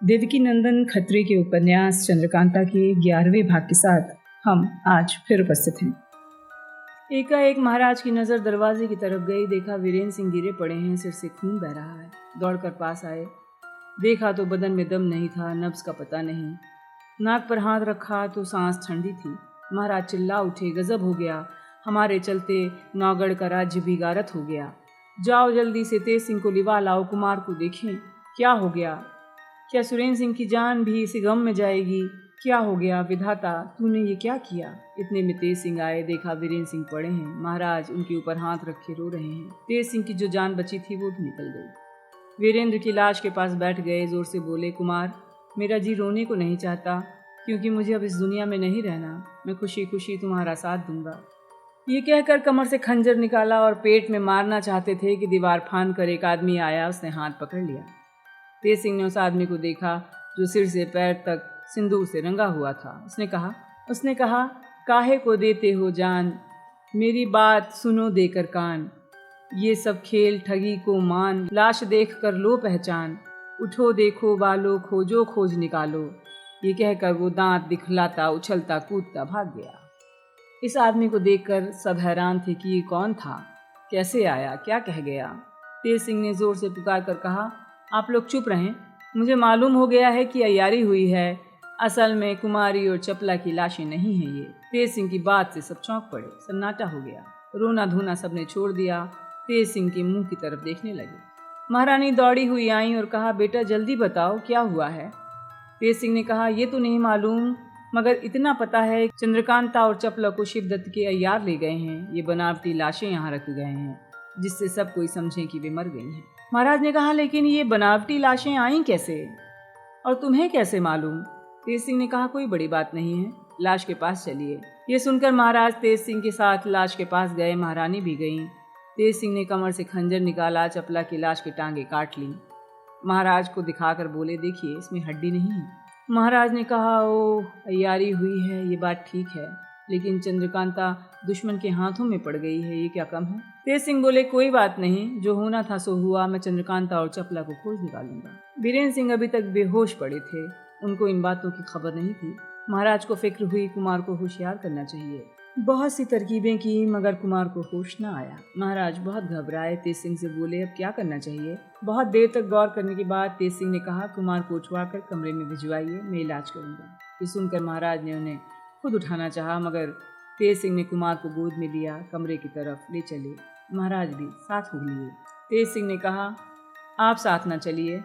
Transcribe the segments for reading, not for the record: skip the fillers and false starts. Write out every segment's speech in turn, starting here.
देवकी नंदन खत्री के उपन्यास चंद्रकांता के 11वें भाग के साथ हम आज फिर उपस्थित हैं। एकाएक महाराज की नज़र दरवाजे की तरफ गई। देखा वीरेंद्र सिंह गिरे पड़े हैं, सिर से खून बह रहा है। दौड़कर पास आए, देखा तो बदन में दम नहीं था, नब्ज का पता नहीं। नाक पर हाथ रखा तो सांस ठंडी थी। महाराज चिल्ला उठे, गजब हो गया, हमारे चलते नौगढ़ का राज्य भी गारत हो गया। जाओ जल्दी से तेज सिंह को लिवा लाओ, कुमार को देखें क्या हो गया। क्या सुरेंद्र सिंह की जान भी इसी गम में जाएगी? क्या हो गया विधाता, तूने ये क्या किया? इतने में तेज सिंह आए, देखा वीरेंद्र सिंह पड़े हैं। महाराज उनके ऊपर हाथ रखे रो रहे हैं। तेज सिंह की जो जान बची थी वो भी निकल गई। वीरेंद्र की लाश के पास बैठ गए, जोर से बोले, कुमार मेरा जी रोने को नहीं चाहता, क्योंकि मुझे अब इस दुनिया में नहीं रहना। मैं खुशी खुशी तुम्हारा साथ दूंगा। ये कहकर कमर से खंजर निकाला और पेट में मारना चाहते थे कि दीवार फांद कर एक आदमी आया, उसने हाथ पकड़ लिया। तेज सिंह ने उस आदमी को देखा जो सिर से पैर तक सिंदूर से रंगा हुआ था। उसने कहा काहे को देते हो जान, मेरी बात सुनो देकर कान। ये सब खेल ठगी को मान, लाश देख कर लो पहचान। उठो देखो बालो, खोजो खोज निकालो। ये कहकर वो दांत दिखलाता उछलता कूदता भाग गया। इस आदमी को देखकर सब हैरान थे कि ये कौन था, कैसे आया, क्या कह गया। तेज सिंह ने जोर से पुकार कर कहा, आप लोग चुप रहें, मुझे मालूम हो गया है कि अय्यारी हुई है। असल में कुमारी और चपला की लाशें नहीं हैं ये। तेज सिंह की बात से सब चौंक पड़े, सन्नाटा हो गया। रोना धोना सबने छोड़ दिया, तेज सिंह के मुंह की तरफ देखने लगे। महारानी दौड़ी हुई आई और कहा, बेटा जल्दी बताओ क्या हुआ है। तेज सिंह ने कहा, ये तो नहीं मालूम, मगर इतना पता है चंद्रकांता और चपला को शिवदत्त के अय्यार ले गए हैं। ये बनावटी लाशें यहाँ रखी गए हैं, जिससे सब कोई समझे कि वे मर गई हैं। महाराज ने कहा, लेकिन ये बनावटी लाशें आई कैसे और तुम्हें कैसे मालूम? तेज सिंह ने कहा, कोई बड़ी बात नहीं है, लाश के पास चलिए। ये सुनकर महाराज तेज सिंह के साथ लाश के पास गए। महारानी भी गईं। तेज सिंह ने कमर से खंजर निकाला, चपला की लाश की टांगे काट ली। महाराज को दिखाकर बोले, देखिए इसमें हड्डी नहीं है। महाराज ने कहा, ओ अय्यारी हुई है ये बात ठीक है, लेकिन चंद्रकांता दुश्मन के हाथों में पड़ गई है, ये क्या कम है? तेज सिंह बोले, कोई बात नहीं, जो होना था सो हुआ, मैं चंद्रकांता और चपला को खोज निकालूंगा। वीरेंद्र सिंह अभी तक बेहोश पड़े थे, उनको इन बातों की खबर नहीं थी। महाराज को फिक्र हुई, कुमार को होशियार करना चाहिए। बहुत सी तरकीबें की, मगर कुमार को होश न आया। महाराज बहुत घबराए। तेज सिंह से बोले, अब क्या करना चाहिए? बहुत देर तक गौर करने के बाद तेज सिंह ने कहा, कुमार को उठवाकर कमरे में भिजवाइए, मैं इलाज करूंगा। ये सुनकर महाराज ने उन्हें खुद उठाना चाहा, मगर तेज सिंह ने कुमार को गोद में लिया, कमरे की तरफ ले चले। महाराज भी साथ हो लिए। तेज सिंह ने कहा, आप साथ न चलिए।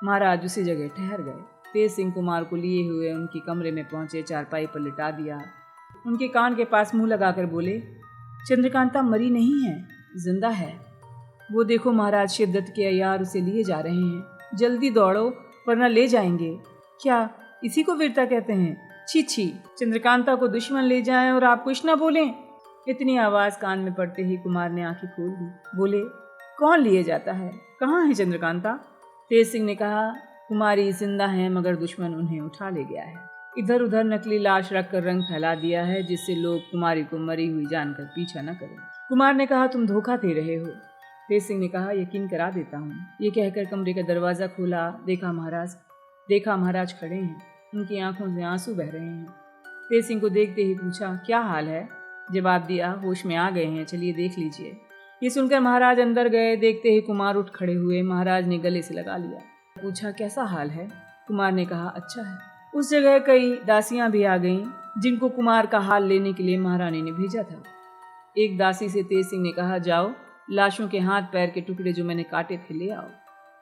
महाराज उसी जगह ठहर गए। तेज सिंह कुमार को लिए हुए उनके कमरे में पहुंचे, चारपाई पर लिटा दिया। उनके कान के पास मुंह लगाकर बोले, चंद्रकांता मरी नहीं है, जिंदा है। वो देखो महाराज, शिवदत्त के अय्यार उसे लिए जा रहे हैं, जल्दी दौड़ो वरना ले जाएंगे। क्या इसी को वीरता कहते हैं? छी छी, चंद्रकांता को दुश्मन ले जाएं और आप कुछ ना बोलें। इतनी आवाज कान में पड़ते ही कुमार ने आंखें खोल दी। बोले, कौन लिए जाता है, कहाँ है चंद्रकांता? तेज सिंह ने कहा, कुमारी जिंदा है, मगर दुश्मन उन्हें उठा ले गया है। इधर उधर नकली लाश रखकर रंग फैला दिया है, जिससे लोग कुमारी को मरी हुई जानकर पीछा न करें। कुमार ने कहा, तुम धोखा दे रहे हो। तेज सिंह ने कहा, यकीन करा देता हूँ। ये कहकर कमरे का दरवाजा खोला, देखा महाराज खड़े हैं, उनकी आंखों से आंसू बह रहे हैं। तेज सिंह को देखते ही पूछा, क्या हाल है? जवाब दिया, होश में आ गए हैं, चलिए देख लीजिए। ये सुनकर महाराज अंदर गए। देखते ही कुमार उठ खड़े हुए। महाराज ने गले से लगा लिया। पूछा, कैसा हाल है? कुमार ने कहा, अच्छा है। उस जगह कई दासियां भी आ गईं, जिनको कुमार का हाल लेने के लिए महारानी ने भेजा था। एक दासी से तेज सिंह ने कहा, जाओ लाशों के हाथ पैर के टुकड़े जो मैंने काटे थे ले आओ।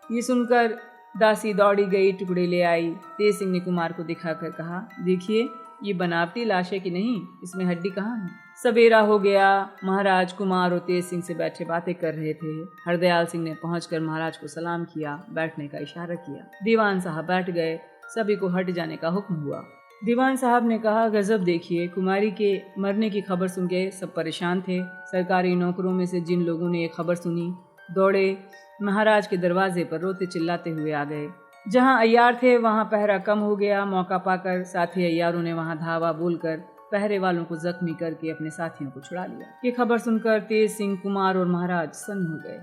ये सुनकर दासी दौड़ी गई, टुकड़े ले आई। तेज सिंह ने कुमार को दिखाकर कहा, देखिए ये बनावटी लाश है कि नहीं, इसमें हड्डी कहाँ है? सवेरा हो गया। महाराज कुमार और तेज सिंह से बैठे बातें कर रहे थे। हरदयाल सिंह ने पहुंचकर महाराज को सलाम किया, बैठने का इशारा किया। दीवान साहब बैठ गए। सभी को हट जाने का हुक्म हुआ। दीवान साहब ने कहा, गजब देखिए, कुमारी के मरने की खबर सुन के सब परेशान थे। सरकारी नौकरों में से जिन लोगों ने ये खबर सुनी, दौड़े महाराज के दरवाजे पर रोते चिल्लाते हुए आ गए। जहां अय्यार थे वहां पहरा कम हो गया। मौका पाकर साथी अय्यारों ने वहां धावा बोलकर पहरे वालों को जख्मी करके अपने साथियों को छुड़ा लिया। ये खबर सुनकर तेज सिंह, कुमार और महाराज सन्न हो गए।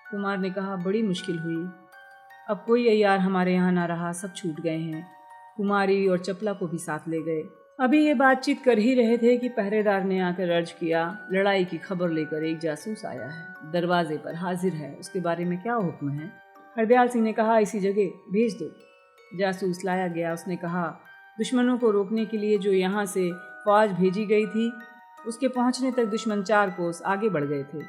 कुमार ने कहा, बड़ी मुश्किल हुई, अब कोई अय्यार हमारे यहाँ ना रहा, सब छूट गए हैं। कुमारी और चपला को भी साथ ले गए। अभी ये बातचीत कर ही रहे थे कि पहरेदार ने आकर अर्ज किया, लड़ाई की खबर लेकर एक जासूस आया है, दरवाजे पर हाजिर है, उसके बारे में क्या हुक्म है? हरदयाल सिंह ने कहा, इसी जगह भेज दो। जासूस लाया गया। उसने कहा, दुश्मनों को रोकने के लिए जो यहाँ से फौज भेजी गई थी, उसके पहुँचने तक दुश्मन 4 कोस आगे बढ़ गए थे।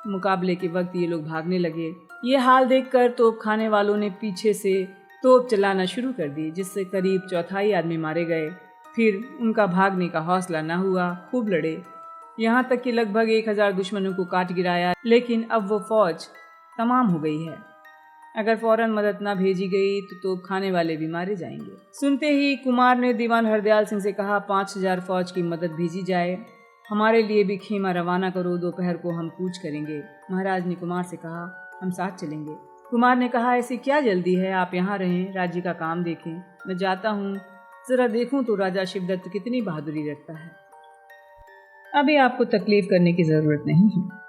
मुकाबले के वक्त ये लोग भागने लगे। ये हाल देखकर तोप खाने वालों ने पीछे से तोप चलाना शुरू कर दी, जिससे करीब 1/4 आदमी मारे गए। फिर उनका भागने का हौसला न हुआ, खूब लड़े, यहाँ तक कि लगभग 1000 दुश्मनों को काट गिराया। लेकिन अब वो फौज तमाम हो गई है। अगर फौरन मदद न भेजी गई तो तोप खाने वाले भी मारे जाएंगे। सुनते ही कुमार ने दीवान हरदयाल सिंह से कहा, 5000 फौज की मदद भेजी जाए, हमारे लिए भी खेमा रवाना करो, दोपहर को हम कूच करेंगे। महाराज ने कुमार से कहा, हम साथ चलेंगे। कुमार ने कहा, ऐसी क्या जल्दी है, आप यहाँ रहें, राज्य का काम देखें। मैं जाता हूँ, जरा देखूं तो राजा शिवदत्त कितनी बहादुरी रखता है। अभी आपको तकलीफ करने की जरूरत नहीं है।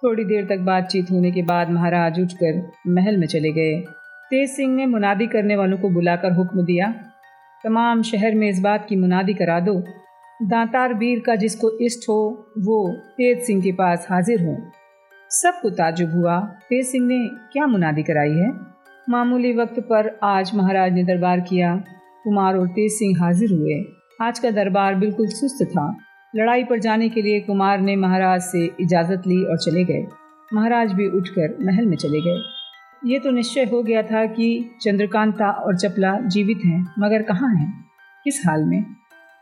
थोड़ी देर तक बातचीत होने के बाद महाराज उठकर महल में चले गए। तेज सिंह ने मुनादी करने वालों को बुलाकर हुक्म दिया, तमाम शहर में इस बात की मुनादी करा दो, दातार वीर का जिसको इष्ट हो वो तेज सिंह के पास हाजिर हो। सबको ताजुब हुआ, तेज सिंह ने क्या मुनादी कराई है? मामूली वक्त पर आज महाराज ने दरबार किया। कुमार और तेज सिंह हाजिर हुए। आज का दरबार बिल्कुल सुस्त था। लड़ाई पर जाने के लिए कुमार ने महाराज से इजाज़त ली और चले गए। महाराज भी उठकर महल में चले गए। ये तो निश्चय हो गया था कि चंद्रकांता और चपला जीवित हैं, मगर कहाँ हैं, किस हाल में?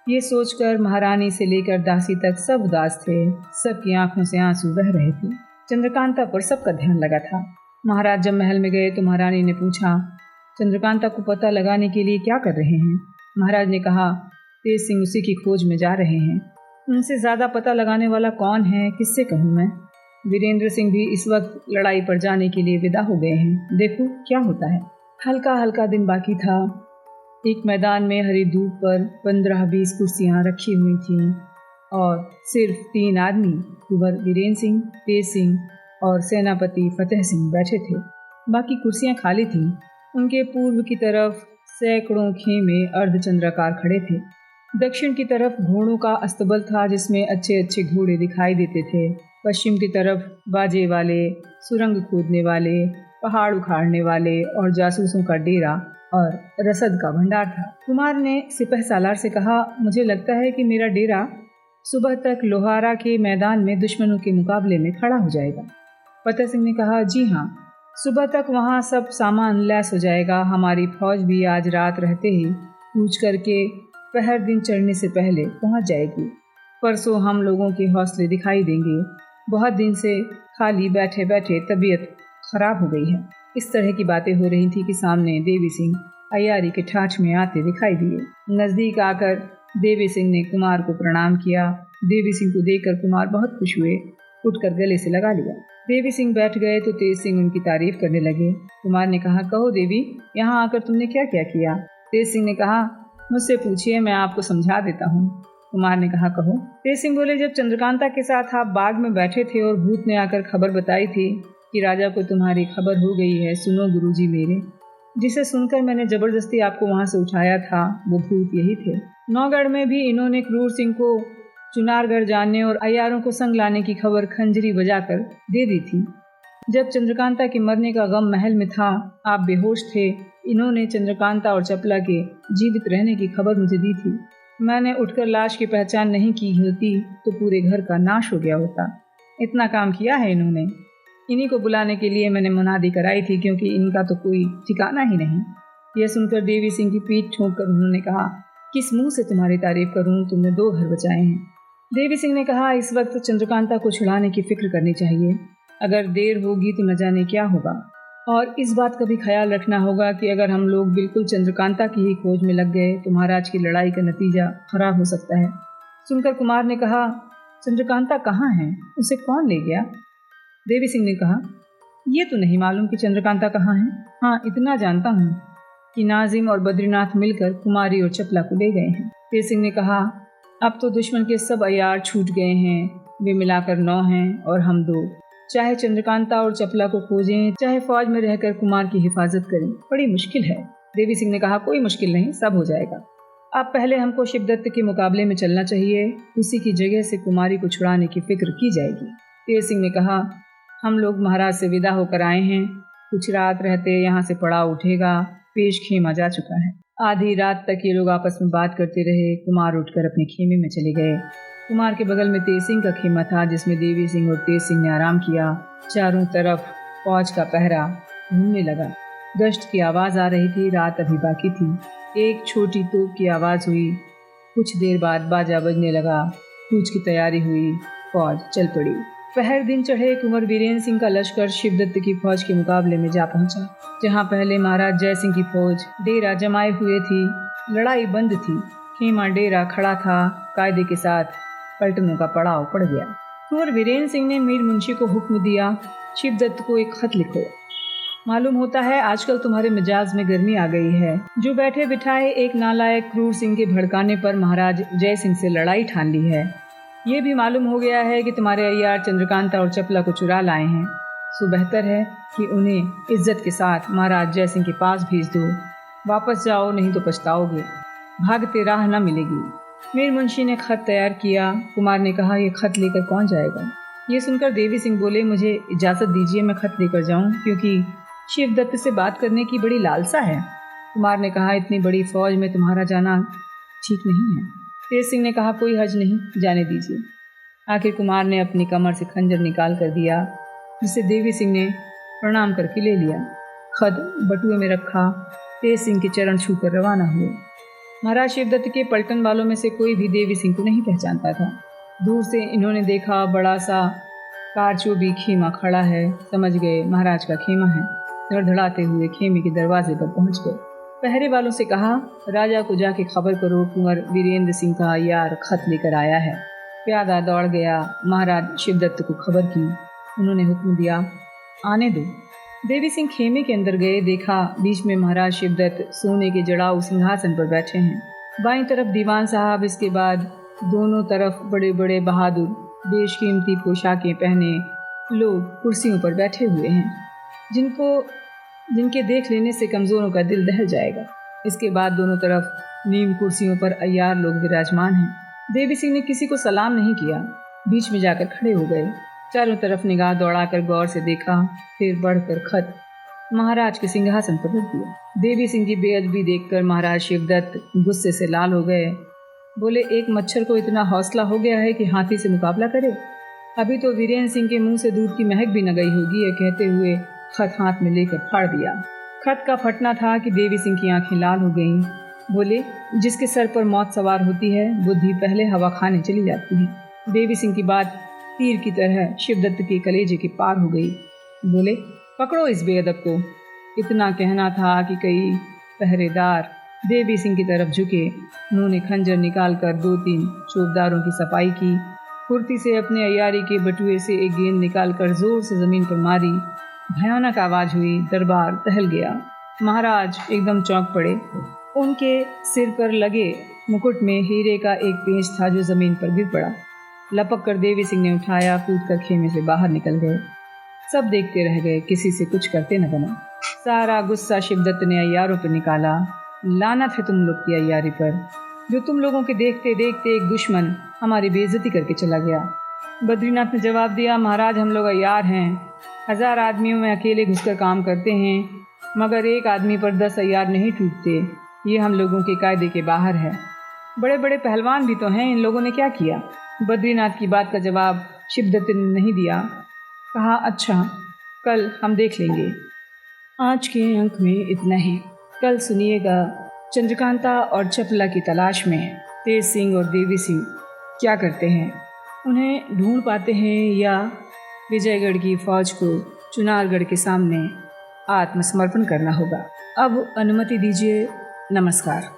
ये सोचकर महारानी से लेकर दासी तक सब उदास थे। सबकी आंखों से आंसू बह रहे थे। चंद्रकांता पर सबका ध्यान लगा था। महाराज जब महल में गए तो महारानी ने पूछा, चंद्रकांता को पता लगाने के लिए क्या कर रहे हैं? महाराज ने कहा, तेज सिंह उसी की खोज में जा रहे हैं। उनसे ज़्यादा पता लगाने वाला कौन है, किससे कहूँ मैं? वीरेंद्र सिंह भी इस वक्त लड़ाई पर जाने के लिए विदा हो गए हैं। देखो क्या होता है। हल्का हल्का दिन बाकी था। एक मैदान में हरी धूप पर 15-20 कुर्सियाँ रखी हुई थीं और सिर्फ 3 आदमी, कुंवर वीरेंद्र सिंह, तेज सिंह और सेनापति फतेह सिंह बैठे थे। बाकी कुर्सियाँ खाली थीं। उनके पूर्व की तरफ सैकड़ों खेमे अर्धचंद्राकार खड़े थे। दक्षिण की तरफ घोड़ों का अस्तबल था, जिसमें अच्छे अच्छे घोड़े दिखाई देते थे। पश्चिम की तरफ बाजे वाले, सुरंग खोदने वाले, पहाड़ उखाड़ने वाले और जासूसों का डेरा और रसद का भंडार था। कुमार ने सिपह सालार से कहा, मुझे लगता है कि मेरा डेरा सुबह तक लोहारा के मैदान में दुश्मनों के मुकाबले में खड़ा हो जाएगा। फतेह सिंह ने कहा, जी हाँ, सुबह तक वहाँ सब सामान लैस हो जाएगा। हमारी फौज भी आज रात रहते ही कूच करके पहर दिन चढ़ने से पहले पहुँच जाएगी। परसों हम लोगों के हौसले दिखाई देंगे। बहुत दिन से खाली बैठे बैठे तबीयत खराब हो गई है। इस तरह की बातें हो रही थी कि सामने देवी सिंह अय्यारी के ठाठ में आते दिखाई दिए। नज़दीक आकर देवी सिंह ने कुमार को प्रणाम किया। देवी सिंह को देखकर कुमार बहुत खुश हुए, उठकर गले से लगा लिया। देवी सिंह बैठ गए तो तेज सिंह उनकी तारीफ करने लगे। कुमार ने कहा, कहो देवी, यहाँ आकर तुमने क्या क्या किया? तेज सिंह ने कहा, मुझसे पूछिए, मैं आपको समझा देता हूँ। कुमार ने कहा, कहो। तेज सिंह बोले, जब चंद्रकांता के साथ आप बाग में बैठे थे और भूत ने आकर खबर बताई थी कि राजा को तुम्हारी खबर हो गई है, सुनो गुरुजी मेरे, जिसे सुनकर मैंने जबरदस्ती आपको वहाँ से उठाया था, वो भूत यही थे। नौगढ़ में भी इन्होंने क्रूर सिंह को चुनारगढ़ जाने और अय्यारों को संग लाने की खबर खंजरी बजाकर दे दी थी। जब चंद्रकांता के मरने का गम महल में था, आप बेहोश थे, इन्होंने चंद्रकांता और चपला के जीवित रहने की खबर मुझे दी थी। मैंने उठकर लाश की पहचान नहीं की होती तो पूरे घर का नाश हो गया होता। इतना काम किया है इन्होंने। इन्हीं को बुलाने के लिए मैंने मुनादी कराई थी, क्योंकि इनका तो कोई ठिकाना ही नहीं। यह सुनकर देवी सिंह की पीठ ठोंककर उन्होंने कहा, किस मुंह से तुम्हारी तारीफ करूं, तुमने 2 घर बचाए हैं। देवी सिंह ने कहा, इस वक्त चंद्रकांता को छुड़ाने की फिक्र करनी चाहिए। अगर देर होगी तो न जाने क्या होगा। और इस बात का भी ख्याल रखना होगा कि अगर हम लोग बिल्कुल चंद्रकांता की ही खोज में लग गए तो महाराज की लड़ाई का नतीजा खराब हो सकता है। सुनकर कुमार ने कहा, चंद्रकांता कहाँ है, उसे कौन ले गया? देवी सिंह ने कहा, ये तो नहीं मालूम कि चंद्रकांता कहाँ है। हाँ, इतना जानता हूँ कि नाजिम और बद्रीनाथ मिलकर कुमारी और चपला को ले गए हैं। तेज सिंह ने कहा, अब तो दुश्मन के सब अय्यार छूट गए हैं। वे मिलाकर 9 हैं और हम 2। चाहे चंद्रकांता और चपला को खोजें, चाहे फौज में रहकर कुमार की हिफाजत करें, बड़ी मुश्किल है। देवी सिंह ने कहा, कोई मुश्किल नहीं, सब हो जाएगा। अब पहले हमको शिवदत्त के मुकाबले में चलना चाहिए, उसी की जगह से कुमारी को छुड़ाने की फिक्र की जाएगी। तेज सिंह ने कहा, हम लोग महाराज से विदा होकर आए हैं, कुछ रात रहते यहाँ से पड़ाव उठेगा, पेश खेमा जा चुका है। आधी रात तक ये लोग आपस में बात करते रहे। कुमार उठकर अपने खेमे में चले गए। कुमार के बगल में तेज सिंह का खेमा था, जिसमें देवी सिंह और तेज सिंह ने आराम किया। चारों तरफ फौज का पहरा घूमने लगा। गश्त की आवाज़ आ रही थी। रात अभी बाकी थी। एक छोटी तोप की आवाज़ हुई। कुछ देर बाद बाजा बजने लगा। कूच की तैयारी हुई। फौज चल पड़ी। पहर दिन चढ़े कुंवर वीरेंद्र सिंह का लश्कर शिवदत्त की फौज के मुकाबले में जा पहुंचा। जहां पहले महाराज जय सिंह की फौज डेरा जमाए हुए थी, लड़ाई बंद थी। खेमा डेरा खड़ा था। कायदे के साथ पलटनों का पड़ाव पड़ गया। कुंवर वीरेंद्र सिंह ने मीर मुंशी को हुक्म दिया, शिवदत्त को एक खत लिखो। मालूम होता है आजकल तुम्हारे मिजाज में गर्मी आ गई है। जो बैठे बिठाए एक नालायक क्रूर सिंह के भड़काने पर महाराज जय सिंह से लड़ाई ठान ली है। ये भी मालूम हो गया है कि तुम्हारे अय्यार चंद्रकांता और चपला को चुरा लाए हैं। सो बेहतर है कि उन्हें इज्जत के साथ महाराज जय सिंह के पास भेज दो। वापस जाओ, नहीं तो पछताओगे। भागते राह न मिलेगी। मीर मुंशी ने खत तैयार किया। कुमार ने कहा, यह खत लेकर कौन जाएगा? ये सुनकर देवी सिंह बोले, मुझे इजाज़त दीजिए, मैं खत लेकर जाऊं, क्योंकि शिवदत्त से बात करने की बड़ी लालसा है। कुमार ने कहा, इतनी बड़ी फौज में तुम्हारा जाना ठीक नहीं है। तेज सिंह ने कहा, कोई हर्ज नहीं, जाने दीजिए। आखिर कुमार ने अपनी कमर से खंजर निकाल कर दिया, जिसे देवी सिंह ने प्रणाम करके ले लिया। खत बटुए में रखा। तेज सिंह के चरण छूकर रवाना हुए। महाराज शिवदत्त के पलटन वालों में से कोई भी देवी सिंह को नहीं पहचानता था। दूर से इन्होंने देखा, बड़ा सा कारचोबी खेमा खड़ा है। समझ गए महाराज का खेमा है। धड़धड़ाते हुए खेमे के दरवाजे पर पहुंच गए। पहरे वालों से कहा, राजा को जाके खबर करो, कुंवर वीरेंद्र सिंह का यार खत लेकर आया है। प्यादा दौड़ गया। महाराज शिवदत्त को खबर की। उन्होंने हुक्म दिया, आने दो। देवी सिंह खेमे के अंदर गए। देखा बीच में महाराज शिवदत्त सोने के जड़ाऊ सिंहासन पर बैठे हैं। बाईं तरफ दीवान साहब, इसके बाद दोनों तरफ बड़े बड़े बहादुर बेशकीमती पोशाकें पहने लोग कुर्सियों पर बैठे हुए हैं, जिनके देख लेने से कमज़ोरों का दिल दहल जाएगा। इसके बाद दोनों तरफ नीम कुर्सियों पर अय्यार लोग विराजमान हैं। देवी सिंह ने किसी को सलाम नहीं किया, बीच में जाकर खड़े हो गए। चारों तरफ निगाह दौड़ाकर गौर से देखा, फिर बढ़कर खत महाराज के सिंहासन पर रख दिया। देवी सिंह की बेअदबी देखकर महाराज शिवदत्त गुस्से से लाल हो गए। बोले, एक मच्छर को इतना हौसला हो गया है कि हाथी से मुकाबला करे? अभी तो वीरेंद्र सिंह के मुंह से दूध की महक भी न गई होगी। ये कहते हुए खत हाथ में लेकर फाड़ दिया। खत का फटना था कि देवी सिंह की आंखें लाल हो गईं। बोले, जिसके सर पर मौत सवार होती है, बुद्धि पहले हवा खाने चली जाती है। देवी सिंह की बात तीर की तरह शिवदत्त के कलेजे के पार हो गई। बोले, पकड़ो इस बेअदब को। इतना कहना था कि कई पहरेदार देवी सिंह की तरफ झुके। उन्होंने खंजर निकालकर 2-3 चौबदारों की सफाई की। फुर्ती से अपने अय्यारी के बटुए से एक गेंद निकालकर जोर से जमीन पर मारी। भयानक आवाज हुई। दरबार टहल गया। महाराज एकदम चौंक पड़े। उनके सिर पर लगे मुकुट में हीरे का एक पेंच था, जो जमीन पर गिर पड़ा। लपक कर देवी सिंह ने उठाया, कूदकर खेमे से बाहर निकल गए। सब देखते रह गए, किसी से कुछ करते न बना। सारा गुस्सा शिवदत्त ने अय्यारों पर निकाला। लानत है तुम लोग की अय्यारी पर, जो तुम लोगों के देखते देखते एक दुश्मन हमारी बेइज्जती करके चला गया। बद्रीनाथ ने जवाब दिया, महाराज हम लोग अय्यार हैं। 1000 आदमियों में अकेले घुसकर काम करते हैं, मगर एक आदमी पर 10 अय्यार नहीं टूटते। ये हम लोगों के कायदे के बाहर है। बड़े बड़े पहलवान भी तो हैं, इन लोगों ने क्या किया? बद्रीनाथ की बात का जवाब शिवदत्त ने नहीं दिया। कहा, अच्छा कल हम देख लेंगे। आज के अंक में इतना ही। कल सुनिएगा चंद्रकांता और चपला की तलाश में तेज सिंह और देवी सिंह क्या करते हैं। उन्हें ढूंढ पाते हैं या विजयगढ़ की फौज को चुनारगढ़ के सामने आत्मसमर्पण करना होगा। अब अनुमति दीजिए। नमस्कार।